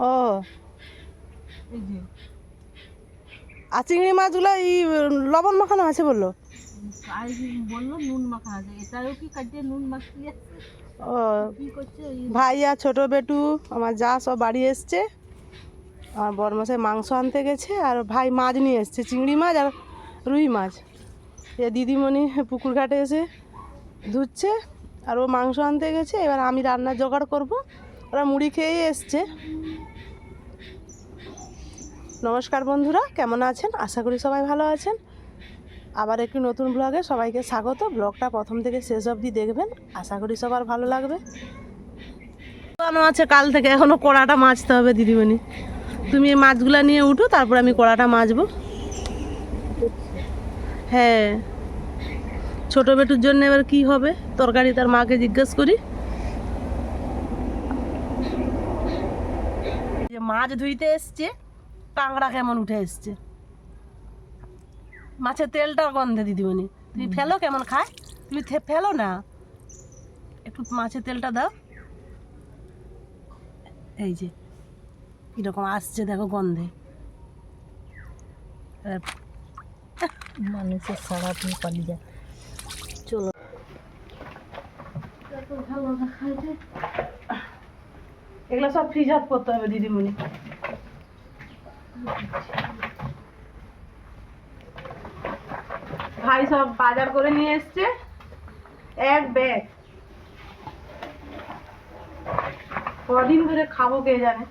ও, আর চিংড়ি মাছগুলো এই লবণ মাখানো আছে বললো। বললো নুন মাখা আছে, এটাও কি কাটিয়ে নুন মাখিয়ে ও, কি করছে ভাই আর ছোট বেটু আমার যা সব বাড়ি এসছে। আমার বড়মশাই মাংস আনতে গেছে, আর ভাই মাছ নিয়ে এসছে, চিংড়ি মাছ আর রুই মাছ। এ দিদিমণি পুকুর ঘাটে এসে ধুচ্ছে, আর ও মাংস আনতে গেছে। এবার আমি রান্নার জোগাড় করব, ওরা মুড়ি খেয়েই এসছে। নমস্কার বন্ধুরা, কেমন আছেন? আশা করি সবাই ভালো আছেন। আবার একটি নতুন ব্লগে সবাইকে স্বাগত। ব্লগটা প্রথম থেকে শেষ অবধি দেখবেন, আশা করি সবার ভালো লাগবে। আছে কাল থেকে, এখনো কড়াটা মাজতে হবে। দিদিমণি, তুমি এই মাছগুলা নিয়ে উঠো, তারপর আমি কড়াটা মাজবো। হ্যাঁ, ছোট বেটুর জন্য এবার কি হবে তরকারি, তার মাকে জিজ্ঞেস করি। যে মাছ ধুইতে এসছে, কাঁকড়া কেমন উঠে এসছে। মাছের তেলটার গন্ধে দিদিমণি, তুমি ফেলো কেমন খায়। তুমি ফেলো না, একটু মাছের তেলটা দাও। এই যে কীরকম আসছে দেখো গন্ধে। মানুষের সারাদিন পালিয়ে যায়। চলো, এগুলো সব ফ্রিজ অফ করতে হবে দিদিমণি। ভাই সব বাজার করে নিয়ে এসছে, এক ব্যাগ। কদিন ধরে খাবো কে জানে।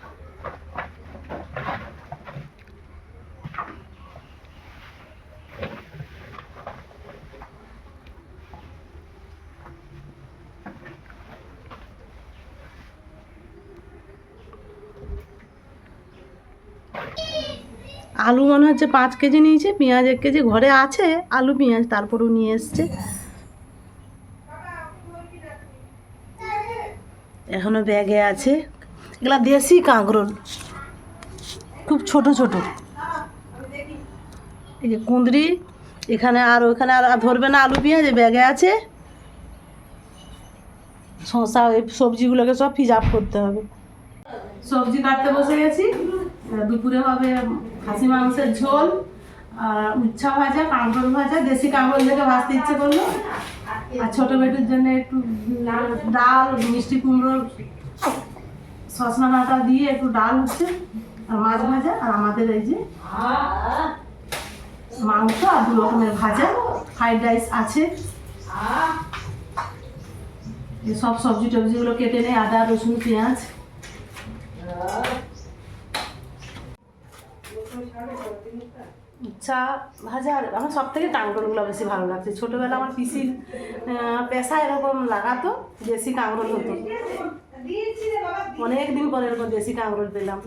আলু মনে হচ্ছে 5 কেজি নিয়েছে, পেঁয়াজ 1 কেজি ঘরে আছে, আলু পেঁয়াজ তারপরেও নিয়ে এসছে। এখনো ব্যাগে আছে। এগুলা দেশি কাঁকরোল, খুব ছোট ছোট। এই যে কুঁদরি, এখানে আর ওখানে আর ধরবে না। আলু পেঁয়াজ ব্যাগে আছে। শসা, এই সবজিগুলোকে সব ফ্রিজ আপ করতে হবে। সবজি কাটতে বসে গেছি। দুপুরে হবে খাসি মাংসের ঝোল, আর উচ্ছা ভাজা, কাঁকরোল ভাজা। দেশি কাঁকরোল থেকে ভাজতে ইচ্ছে করলো। আর ছোট বেটির জন্য একটু ডাল, মিষ্টি কুমড়োর সসনা ডাঁটা দিয়ে একটু ডাল হচ্ছে, আর মাছ ভাজা। আর আমাদের এই যে মাংস আর 2 রকমের ভাজা, ফ্রাইড রাইস আছে। সব সবজি টবজিগুলো কেটে নেই, আদা রসুন পেঁয়াজ। উচ্ছা ভাজা। আমার সব থেকে কাঁকরোলগুলো বেশি ভালো লাগছে। ছোটোবেলা আমার পিসির পেশা এরকম লাগাতো, দেশি কাঁকরোল হতো। অনেক দিন পরে এরকম দেশি কাঁকরোল পেলাম।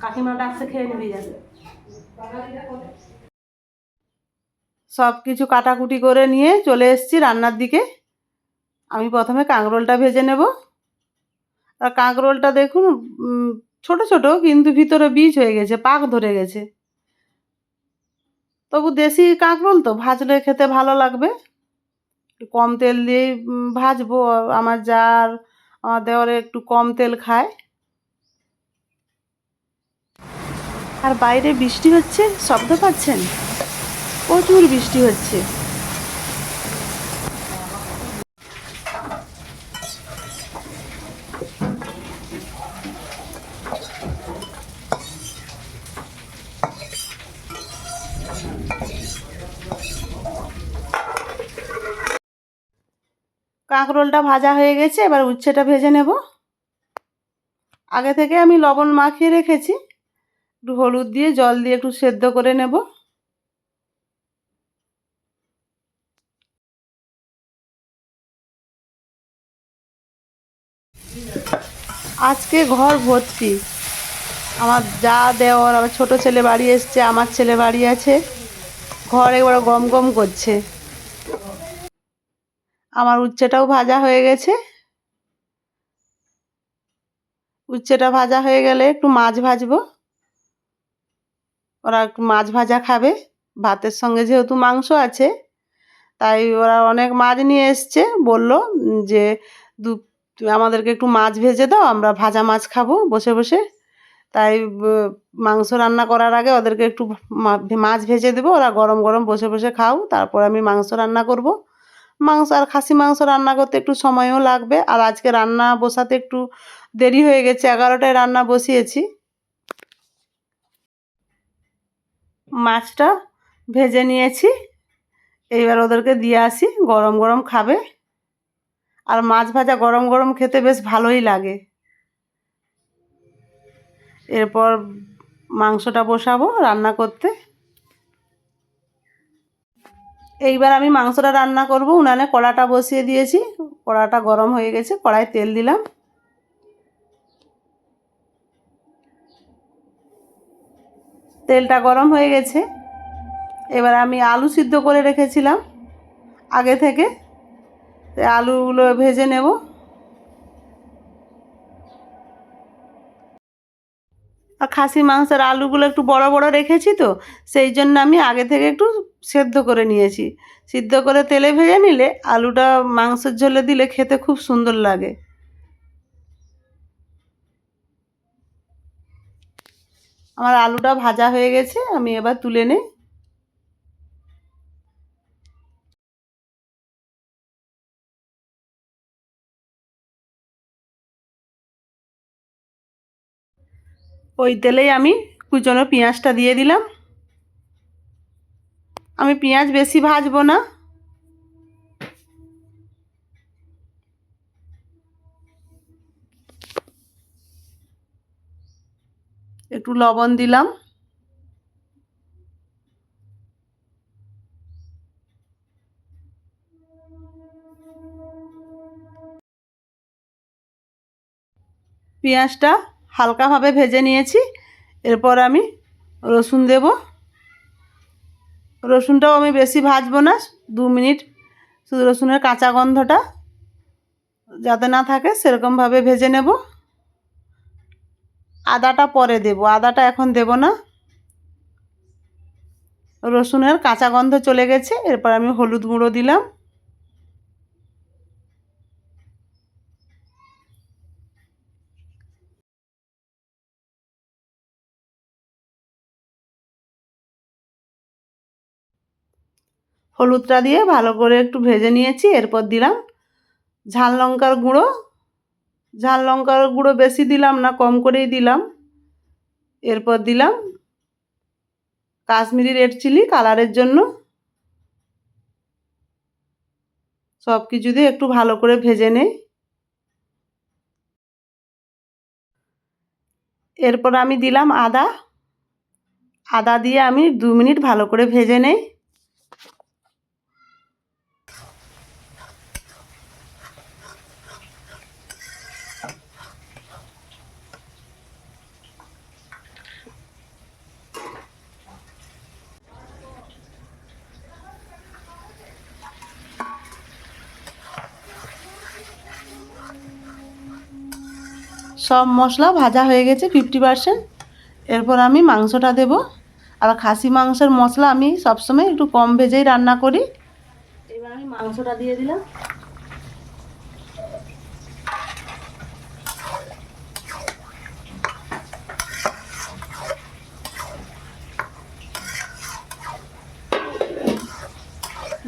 কাকিমা ডাকছে, খেয়ে নিবি যাবে। সব কিছু কাটাকুটি করে নিয়ে চলে এসেছি রান্নার দিকে। আমি প্রথমে কাঁকরোলটা ভেজে নেব। আর কাঁকরোলটা দেখুন ছোট ছোট, কিন্তু ভিতরে বীজ হয়ে গেছে, পাক ধরে গেছে। তবু দেশি কাঁকরোল তো, ভাজলে খেতে ভালো লাগবে। কম তেল দিয়েই ভাজবো। আমার জার, আমার দেওয়ারে একটু কম তেল খায়। আর বাইরে বৃষ্টি হচ্ছে, শব্দ পাচ্ছেন? প্রচুর বৃষ্টি হচ্ছে। কাঁকরোলটা ভাজা হয়ে গেছে, এবার উচ্ছেটা ভেজে নেব। আগে থেকে আমি লবণ মাখিয়ে রেখেছি, একটু হলুদ দিয়ে জল দিয়ে একটু সেদ্ধ করে নেব। আজকে ঘর ভর্তি। আমার যা দেওয়ার, আমার ছোট ছেলে বাড়ি এসছে, আমার ছেলে বাড়ি আছে। ঘর এবার গম গম করছে। আমার উচ্ছেটাও ভাজা হয়ে গেছে। উচ্ছেটা ভাজা হয়ে গেলে একটু মাছ ভাজবো। ওরা একটু মাছ ভাজা খাবে ভাতের সঙ্গে, যেহেতু মাংস আছে। তাই ওরা অনেক মাছ নিয়ে এসছে, বলল যে আমাদেরকে একটু মাছ ভেজে দাও, আমরা ভাজা মাছ খাবো বসে বসে। তাই মাংস রান্না করার আগে ওদেরকে একটু মাছ ভেজে দেবো, ওরা গরম গরম বসে বসে খাও, তারপর আমি মাংস রান্না করব। মাংস আর খাসি মাংস রান্না করতে একটু সময়ও লাগবে, আর আজকে রান্না বসাতে একটু দেরি হয়ে গেছে, 11টায় রান্না বসিয়েছি। মাছটা ভেজে নিয়েছি, এইবার ওদেরকে দিয়ে আসি, গরম গরম খাবে। আর মাছ ভাজা গরম গরম খেতে বেশ ভালোই লাগে। এরপর মাংসটা বসাবো রান্না করতে। এইবার আমি মাংসটা রান্না করব। উনানে কড়াটা বসিয়ে দিয়েছি, কড়াটা গরম হয়ে গেছে, কড়ায় তেল দিলাম। তেলটা গরম হয়ে গেছে, এবার আমি আলু সিদ্ধ করে রেখেছিলাম আগে থেকে, আলুগুলো ভেজে নেব। আর খাসি মাংসের আলুগুলো একটু বড় বড় রেখেছি, তো সেই জন্য আমি আগে থেকে একটু সেদ্ধ করে নিয়েছি। সিদ্ধ করে তেলে ভেজে নিলে আলুটা মাংসের ঝোলে দিলে খেতে খুব সুন্দর লাগে। আমার আলুটা ভাজা হয়ে গেছে, আমি এবার তুলে নেই। ওই তেলেই আমি কুচনো পেঁয়াজটা দিয়ে দিলাম। আমি পেঁয়াজ বেশি ভাজবো না, একটু লবণ দিলাম। পেঁয়াজটা হালকাভাবে ভেজে নিয়েছি, এরপর আমি রসুন দেব। রসুনটাও আমি বেশি ভাজবো না, 2 মিনিট শুধু রসুনের কাঁচা গন্ধটা যাতে না থাকে সেরকমভাবে ভেজে নেব। আদাটা পরে দেব, আদাটা এখন দেব না। রসুনের কাঁচা গন্ধ চলে গেছে, এরপর আমি হলুদ গুঁড়ো দিলাম। হলুদটা দিয়ে ভালো করে একটু ভেজে নিয়েছি, এরপর দিলাম ঝাল লঙ্কার গুঁড়ো। ঝাল লঙ্কার গুঁড়ো বেশি দিলাম না, কম করেই দিলাম। এরপর দিলাম কাশ্মীরি রেড চিলি কালারের জন্য। সব কিছু দিয়ে একটু ভালো করে ভেজে নেই। এরপর আমি দিলাম আদা। আদা দিয়ে আমি 2 মিনিট ভালো করে ভেজে নেই। সব মশলা ভাজা হয়ে গেছে 50%। এরপর আমি মাংসটা দেব। আর খাসি মাংসের মশলা আমি সবসময় একটু কম ভেজেই রান্না করি। এবার আমি মাংসটা দিয়ে দিলাম।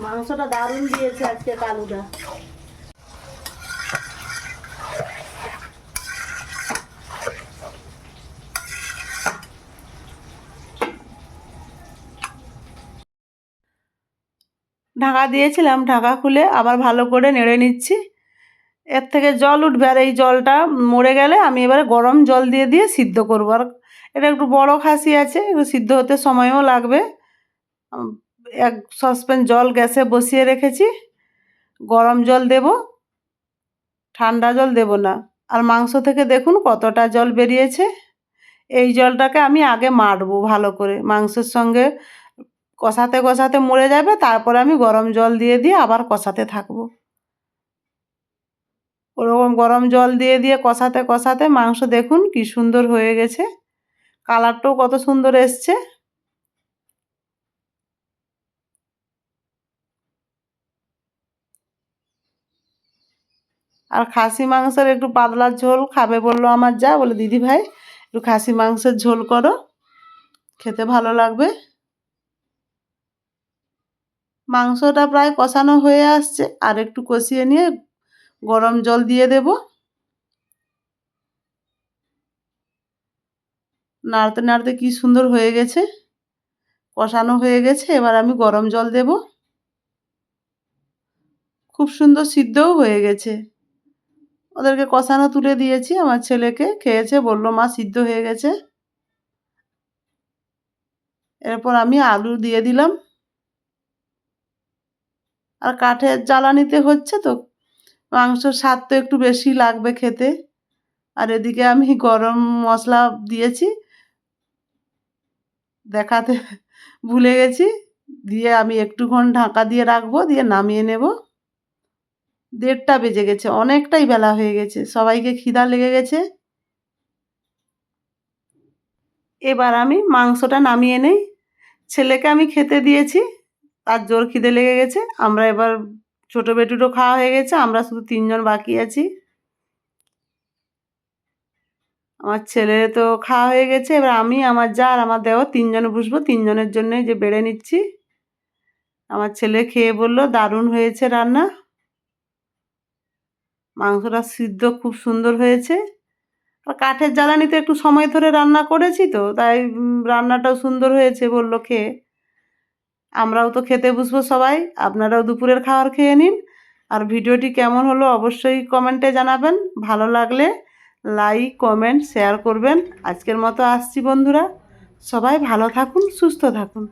মাংসটা দারুণ দিয়েছে আজকে কালুদা। ঢাকা দিয়েছিলাম, ঢাকা খুলে আবার ভালো করে নেড়ে নিচ্ছি। এর থেকে জল উঠবে, আর এই জলটা মরে গেলে আমি এবারে গরম জল দিয়ে দিয়ে সিদ্ধ করবো। আর এটা একটু বড় খাসি আছে, একটু সিদ্ধ হতে সময়ও লাগবে। এক সসপ্যান জল গ্যাসে বসিয়ে রেখেছি, গরম জল দেব, ঠান্ডা জল দেব না। আর মাংস থেকে দেখুন কতটা জল বেরিয়েছে। এই জলটাকে আমি আগে মাড়বো ভালো করে, মাংসের সঙ্গে কষাতে কষাতে মরে যাবে, তারপরে আমি গরম জল দিয়ে দিয়ে আবার কষাতে থাকবো। ওরকম গরম জল দিয়ে দিয়ে কষাতে কষাতে মাংস দেখুন কি সুন্দর হয়ে গেছে, কালারটাও কত সুন্দর এসছে। আর খাসি মাংসের একটু পাতলা ঝোল খাবে বললো আমার যা, বলে দিদি ভাই একটু খাসি মাংসের ঝোল করো, খেতে ভালো লাগবে। মাংসটা প্রায় কষানো হয়ে আসছে, আর একটু কষিয়ে নিয়ে গরম জল দিয়ে দেব। নাড়তে নাড়তে কি সুন্দর হয়ে গেছে, কষানো হয়ে গেছে। এবার আমি গরম জল দেব। খুব সুন্দর সিদ্ধও হয়ে গেছে। ওদেরকে কষানো তুলে দিয়েছি, আমার ছেলেকে খেয়েছে, বলল মা সিদ্ধ হয়ে গেছে। এরপর আমি আলু দিয়ে দিলাম। আর কাঠের জ্বালানিতে হচ্ছে তো মাংসর স্বাদ তো একটু বেশি লাগবে খেতে। আর এদিকে আমি গরম মশলা দিয়েছি, দেখাতে ভুলে গেছি। দিয়ে আমি একটুক্ষণ ঢাকা দিয়ে রাখবো, দিয়ে নামিয়ে নেব। 1:30 বেজে গেছে, অনেকটাই বেলা হয়ে গেছে, সবাইকে খিদা লেগে গেছে। এবার আমি মাংসটা নামিয়ে নেই। ছেলেকে আমি খেতে দিয়েছি, তার জোর খিদে লেগে গেছে। আমরা এবার ছোট বেটুরও খাওয়া হয়ে গেছে, আমরা শুধু 3 জন বাকি আছি। আমার ছেলে তো খাওয়া হয়ে গেছে, এবার আমি, আমার জা আর আমার দেওর 3 জনে বসবো। 3 জনের জন্যই যে বেড়ে নিচ্ছি। আমার ছেলে খেয়ে বলল দারুণ হয়েছে রান্না, মাংসটা সিদ্ধ খুব সুন্দর হয়েছে। আর কাঠের জ্বালানিতে একটু সময় ধরে রান্না করেছি তো, তাই রান্নাটাও সুন্দর হয়েছে বলল খেয়ে। আমরাও তো খেতে বসবো সবাই, আপনারাও দুপুরের খাবার খেয়ে নিন। আর ভিডিওটি কেমন হলো অবশ্যই কমেন্টে জানাবেন। ভালো লাগলে লাইক কমেন্ট শেয়ার করবেন। আজকের মতো আসছি বন্ধুরা, সবাই ভালো থাকুন, সুস্থ থাকুন।